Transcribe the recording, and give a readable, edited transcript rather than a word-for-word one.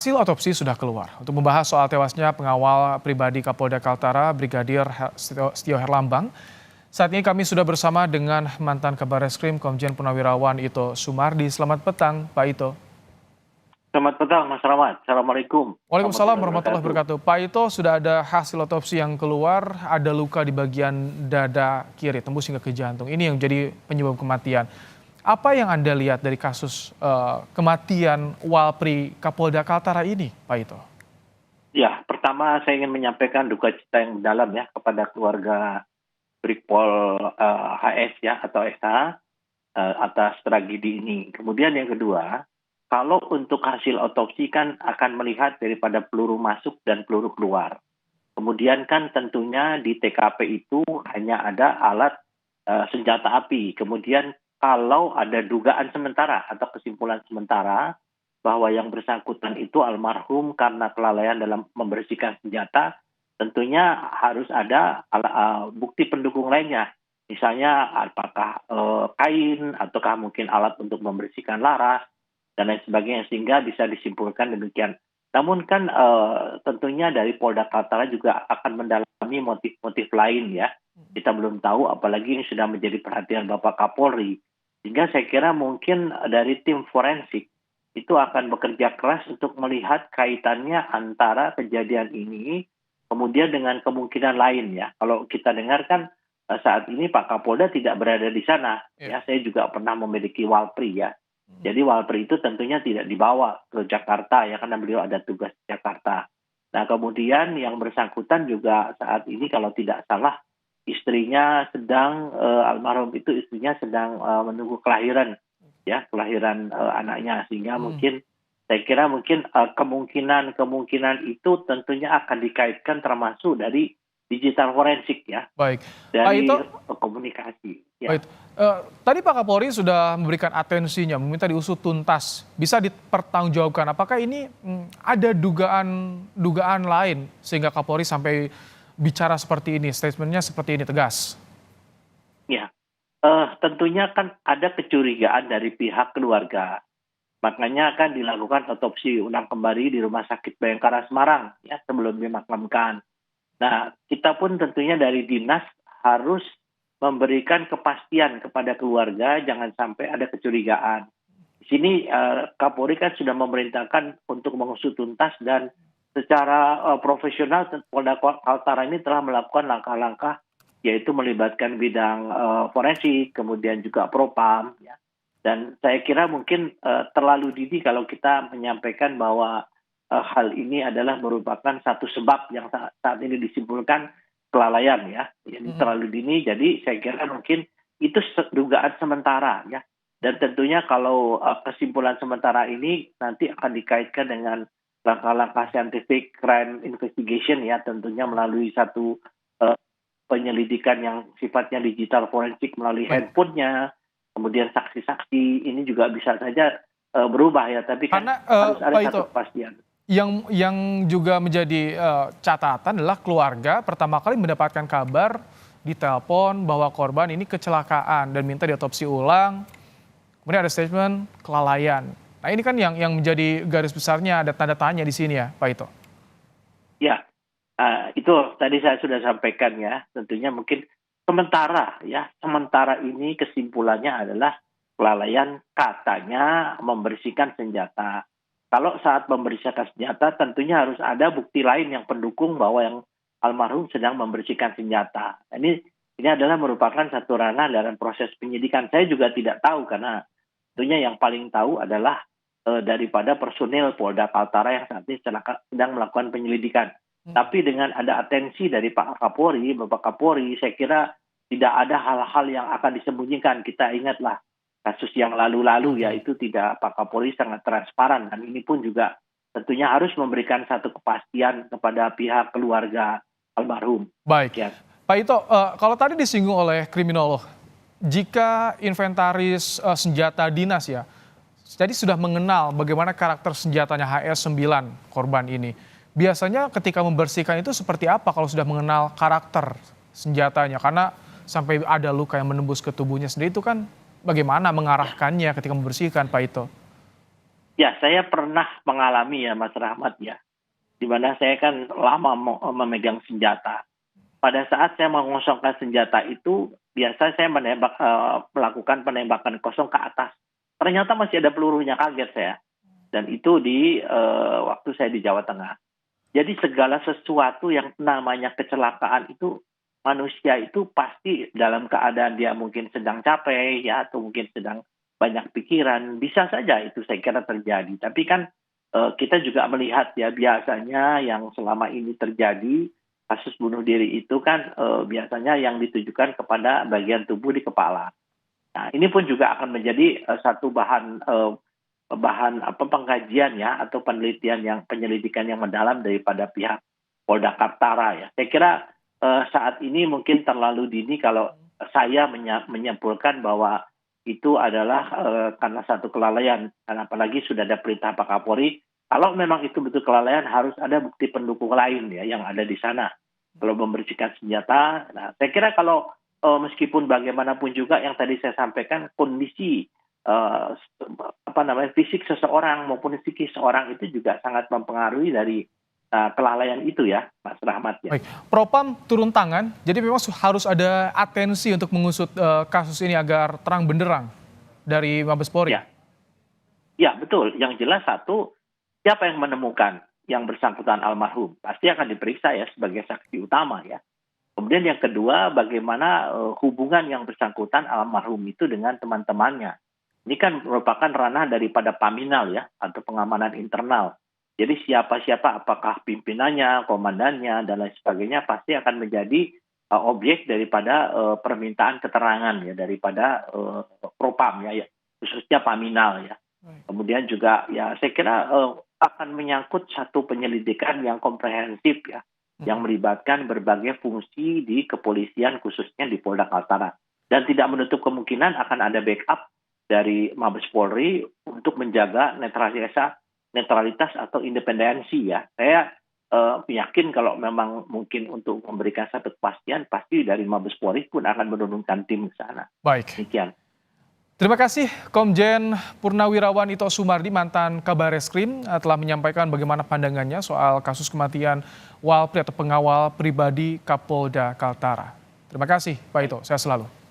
Hasil otopsi sudah keluar. Untuk membahas soal tewasnya pengawal pribadi Kapolda Kaltara, Brigadir Setio Herlambang, saat ini kami sudah bersama dengan mantan Kabar Reskrim Komjen Purnawirawan Ito Sumardi. Selamat petang, Pak Ito. Selamat petang, Mas Rahmat. Assalamualaikum. Waalaikumsalam warahmatullahi wabarakatuh. Pak Ito, sudah ada hasil otopsi yang keluar, ada luka di bagian dada kiri, tembus hingga ke jantung. Ini yang menjadi penyebab kematian. Apa yang Anda lihat dari kasus kematian Walpri Kapolda Kaltara ini, Pak Ito? Ya, pertama saya ingin menyampaikan duka cita yang mendalam ya kepada keluarga Brigpol HS ya atau SH atas tragedi ini. Kemudian yang kedua, kalau untuk hasil otopsi kan akan melihat daripada peluru masuk dan peluru keluar. Kemudian kan tentunya di TKP itu hanya ada alat senjata api. Kemudian kalau ada dugaan sementara atau kesimpulan sementara bahwa yang bersangkutan itu almarhum karena kelalaian dalam membersihkan senjata, tentunya harus ada bukti pendukung lainnya. Misalnya apakah kain ataukah mungkin alat untuk membersihkan laras dan lain sebagainya sehingga bisa disimpulkan demikian. Namun kan tentunya dari Polda Kaltara juga akan mendalami motif-motif lain ya. Kita belum tahu apalagi ini sudah menjadi perhatian Bapak Kapolri. Sehingga saya kira mungkin dari tim forensik itu akan bekerja keras untuk melihat kaitannya antara kejadian ini kemudian dengan kemungkinan lain ya. Kalau kita dengarkan saat ini Pak Kapolda tidak berada di sana. Ya, saya juga pernah memiliki Walpri ya. Jadi Walpri itu tentunya tidak dibawa ke Jakarta ya karena beliau ada tugas di Jakarta. Nah kemudian yang bersangkutan juga saat ini kalau tidak salah istrinya sedang almarhum itu istrinya sedang menunggu kelahiran ya anaknya sehingga mungkin saya kira mungkin kemungkinan itu tentunya akan dikaitkan termasuk dari digital forensik ya. Baik. Dari Pak Ito, komunikasi. Ya. baik. Tadi Pak Kapolri sudah memberikan atensinya, meminta diusut tuntas. Bisa dipertanggungjawabkan apakah ini ada dugaan lain sehingga Kapolri sampai bicara seperti ini, statementnya seperti ini tegas? Ya, tentunya kan ada kecurigaan dari pihak keluarga. Makanya akan dilakukan otopsi ulang kembali di Rumah Sakit Bayangkara Semarang ya sebelum dimakamkan. Nah, kita pun tentunya dari dinas harus memberikan kepastian kepada keluarga, jangan sampai ada kecurigaan. Di sini Kapolri kan sudah memerintahkan untuk mengusut tuntas dan secara profesional Polda Kaltara ini telah melakukan langkah-langkah yaitu melibatkan bidang forensik, kemudian juga propam. Ya. Dan saya kira mungkin terlalu dini kalau kita menyampaikan bahwa hal ini adalah merupakan satu sebab yang saat ini disimpulkan kelalaian ya. Jadi terlalu dini, jadi saya kira mungkin itu dugaan sementara ya. Dan tentunya kalau kesimpulan sementara ini nanti akan dikaitkan dengan langkah-langkah scientific crime investigation ya tentunya melalui satu penyelidikan yang sifatnya digital forensik melalui handphonenya, kemudian saksi-saksi ini juga bisa saja berubah ya, tapi kan harus ada satu kepastian. Yang juga menjadi catatan adalah keluarga pertama kali mendapatkan kabar di telepon bahwa korban ini kecelakaan dan minta diotopsi ulang. Kemudian ada statement kelalaian. Nah ini kan yang menjadi garis besarnya ada tanda tanya di sini ya Pak Ito. Ya, itu tadi saya sudah sampaikan ya. Tentunya mungkin sementara ini kesimpulannya adalah kelalaian katanya membersihkan senjata. Kalau saat membersihkan senjata tentunya harus ada bukti lain yang pendukung bahwa yang almarhum sedang membersihkan senjata. Ini adalah merupakan satu ranah dalam proses penyidikan. Saya juga tidak tahu karena tentunya yang paling tahu adalah daripada personil Polda Kaltara yang saat ini sedang melakukan penyelidikan. Tapi dengan ada atensi dari Pak Kapolri, Bapak Kapolri, saya kira tidak ada hal-hal yang akan disembunyikan. Kita ingatlah kasus yang lalu-lalu ya itu tidak Pak Kapolri sangat transparan dan ini pun juga tentunya harus memberikan satu kepastian kepada pihak keluarga almarhum. Baik, ya. Pak Ito, kalau tadi disinggung oleh kriminolog, jika inventaris senjata dinas ya, jadi sudah mengenal bagaimana karakter senjatanya HS9 korban ini. Biasanya ketika membersihkan itu seperti apa kalau sudah mengenal karakter senjatanya? Karena sampai ada luka yang menembus ke tubuhnya sendiri itu kan bagaimana mengarahkannya ketika membersihkan Pak Ito? Ya, saya pernah mengalami ya Mas Rahmat ya, di mana saya kan lama memegang senjata. Pada saat saya mengosongkan senjata itu, biasa saya melakukan penembakan kosong ke atas. Ternyata masih ada pelurunya, kaget saya. Dan itu di waktu saya di Jawa Tengah. Jadi segala sesuatu yang namanya kecelakaan itu, manusia itu pasti dalam keadaan dia mungkin sedang capek ya, atau mungkin sedang banyak pikiran, bisa saja itu saya kira terjadi. Tapi kan kita juga melihat ya, biasanya yang selama ini terjadi kasus bunuh diri itu kan biasanya yang ditujukan kepada bagian tubuh di kepala. Nah, ini pun juga akan menjadi satu bahan pengkajian ya, atau penyelidikan yang mendalam daripada pihak Polda Kaltara ya. Saya kira saat ini mungkin terlalu dini kalau saya menyimpulkan bahwa itu adalah karena satu kelalaian, dan apalagi sudah ada perintah Pak Kapolri. Kalau memang itu betul kelalaian, harus ada bukti pendukung lain ya yang ada di sana. Kalau membersihkan senjata, nah saya kira kalau meskipun bagaimanapun juga yang tadi saya sampaikan, kondisi fisik seseorang maupun psikis seorang itu juga sangat mempengaruhi dari kelalaian itu ya, Mas Rahmat ya. Baik, Propam turun tangan, jadi memang harus ada atensi untuk mengusut kasus ini agar terang benderang dari Mabes Polri. Ya, ya betul. Yang jelas satu, siapa yang menemukan yang bersangkutan almarhum pasti akan diperiksa ya sebagai saksi utama ya. Kemudian yang kedua, bagaimana hubungan yang bersangkutan almarhum itu dengan teman-temannya. Ini kan merupakan ranah daripada Paminal ya, atau pengamanan internal. Jadi siapa-siapa, apakah pimpinannya, komandannya, dan lain sebagainya, pasti akan menjadi objek daripada permintaan keterangan ya, daripada Propam ya, khususnya Paminal ya. Kemudian juga ya saya kira akan menyangkut satu penyelidikan yang komprehensif ya, yang melibatkan berbagai fungsi di kepolisian khususnya di Polda Kaltara. Dan tidak menutup kemungkinan akan ada backup dari Mabes Polri untuk menjaga netralitas atau independensi ya. Saya yakin kalau memang mungkin untuk memberikan satu kepastian, pasti dari Mabes Polri pun akan menurunkan tim ke sana. Baik. Demikian. Terima kasih Komjen Purnawirawan Ito Sumardi, mantan Kabareskrim, telah menyampaikan bagaimana pandangannya soal kasus kematian Walpri atau pengawal pribadi Kapolda Kaltara. Terima kasih Pak Ito, sehat selalu.